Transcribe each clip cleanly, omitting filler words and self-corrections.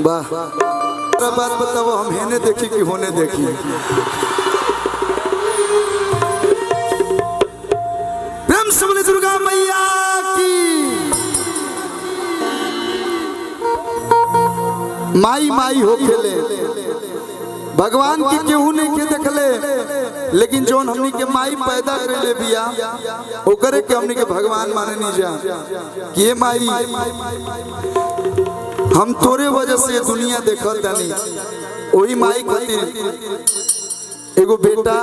वाह बात बताओ, हम हेने देखी कि होने देखी। प्रेम से बोले दुर्गा मैया की। माई माई हो खेले भगवान की केहू नहीं के देखले, लेकिन जोन हमनी के माई पैदा करे बिया ओकरे के हमनी के भगवान माने नहीं जा कि ये माई हम तोरे वजह से दुनिया देखत तानी। वही माई खातिर एगो बेटा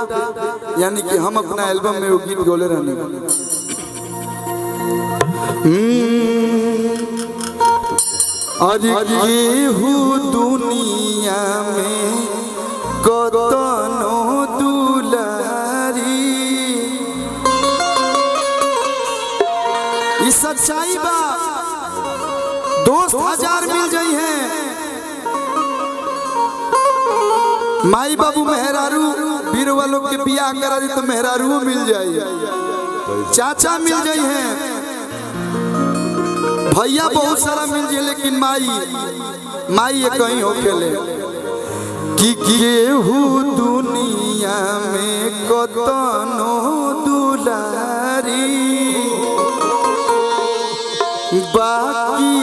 यानी कि हम अपना एल्बम में वो गीत गोले रहने दुनिया में कतनो दुलारी। इस सच्चाई बा दोस्त हजार मिल जाई हैं, माई बाबू मेहरारू बीर वालों के बियाह करा दी तो मेहरारू मिल जाई, चाचा मिल जाई हैं, भैया बहुत सारा मिल जाए, लेकिन माई ये कहीं हो खेले कि केहू दुनिया में कतनो दुलारी बाकी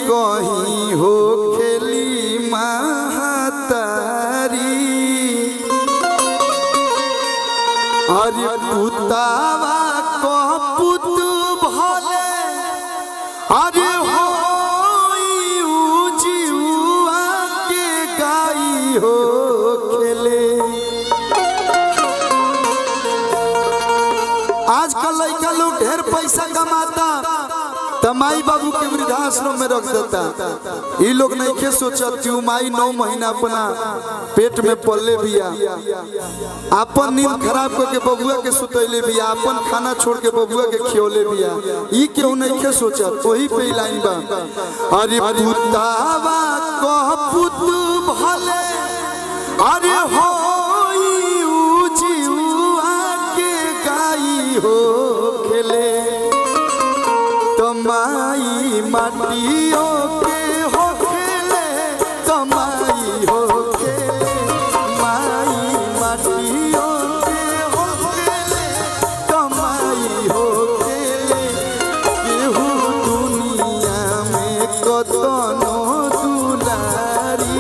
कहीं हो खेली महतारी। अरे पुतावा को पुत भले अरे हो जीवा के गाई हो खेले। आजकल लड़का लोग ढेर पैसा कमाता तो माई बाबू के वृद्धाश्रम में रख देता। ये लोग नहीं के सोचा कि माई 9 महीना अपना पेट में पले बिया, अपन नींद खराब करके बबुआ के सुतैले बिया, अपन खाना छोड़ के बबुआ के खियोले बिया। ये क्यों नहीं के सोचा? वही पे लाइन बा अरे पुतावा को पुत भले अरे हो जीवा के गाई हो खेले। माई माटियों के हो खेले कमाई हो खेले, माई माटियों के हो खेले कमाई हो खेले। केहू दुनिया में कतनो दुलारी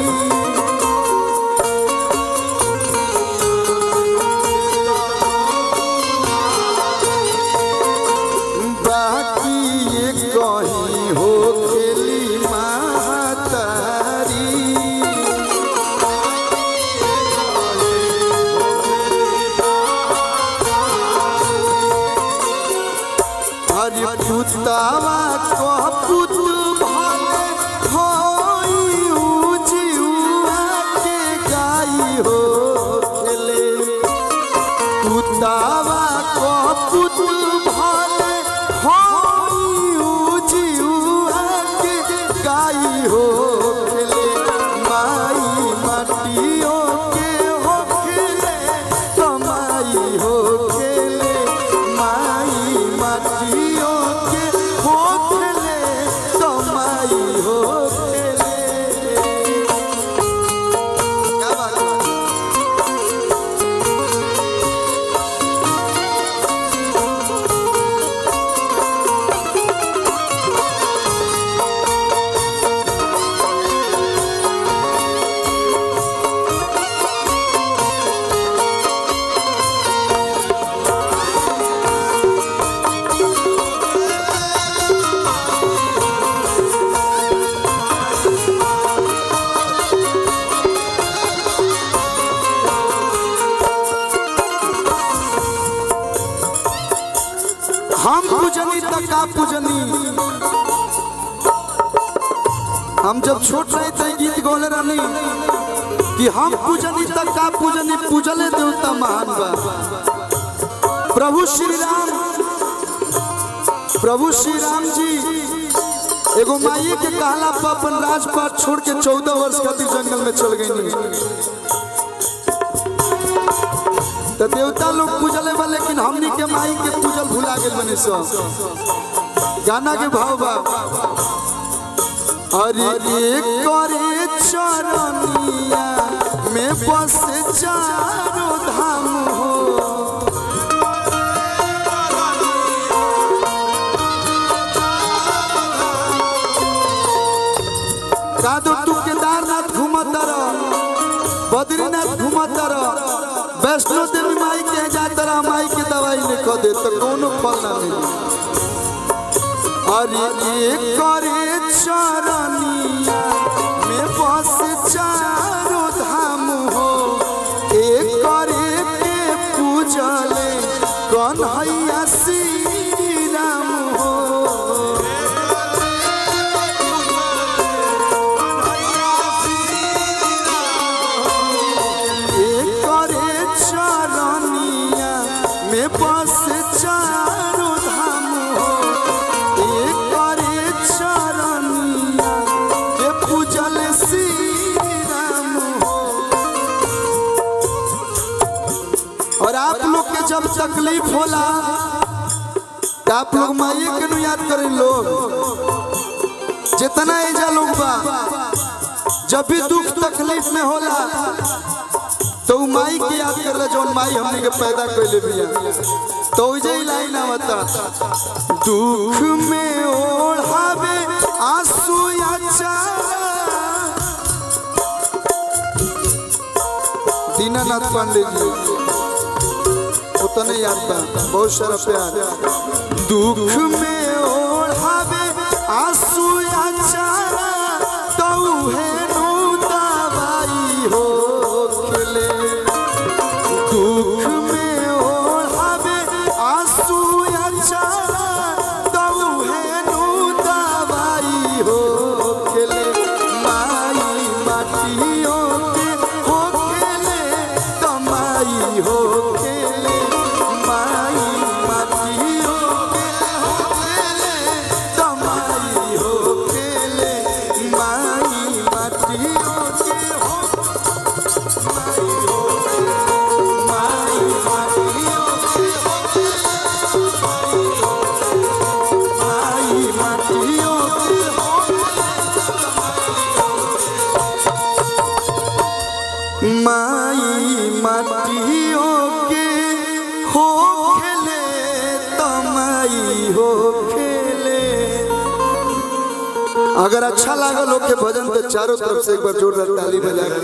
कहीं हो खेली महतारी। हरि पुतावा को पुत भले हो जीवा के गाई हो खेले। पुतावा को पुत भले गाई हो खेले, माई माटियों के हो खेले कमाई हो खेले, माई माटियों के हो खेले कमाई हो खेले। क्या बात है? हम पूजनी तक का पूजनी। हम जब छोट रहे थे गीत गौले रहनी कि हम पूजनी तक का पूजनी, पूजले देवता महान बा। प्रभु श्री राम जी एगो माई के कहला पर अपन राजपाट छोड़ के 14 वर्ष खातिर जंगल में चल गई। तो देवता लोग पूजले बा, लेकिन हमनी के माई के पूजल भुला गए बने। सब गाना के भाव बा अरे एक करे चरनिया में बस चारों धाम हो। कादो तू केदारनाथ घूमत रह, बद्रीनाथ घूमत रह, वैष्णो देवी माई के जाता रह, माई के दवाई नहीं खो दे तो कोनो फल ना मिले। अरे एक करे चरनिया में बस चारों धाम हो। एक करे के पूजले कन्हैया श्री राम हो। एक करे चरनिया में बस चारों धाम हो। एक करे चरनिया के पूजल श्री राम हो। और आप लोग के जब तकलीफ होला तो आप लोग माई के नु याद करें। लोग जितना एजा लोग बा जब भी दुख तकलीफ में होला तो माई के याद कर जो माई हमने के पैदा कैले बिया। तो जे लाइन आवता दुख में ओढ़ावे आंसू अचारा। दीनानाथ पांडे जी उतने याद था, बहुत सारा प्यार। दुख में ओढ़ावे आंसू अचारा तो है नो दवाई हो खेले। दुख में ओढ़ावे आंसू अचारा तो है नो दवाई हो खेले। माई माटियों के हो खेले तो माई हो खेले। माई माटियों के हो खेले तो माई हो खेले। माई माटियों के हो माई हो माई माटियों के हो माई माटियों के हो माई माटियों के हो खेले तो माई हो खेले। अगर अच्छा लागल हो के भजन तो चारों तरफ से एक बार जोरदार ताली बजा के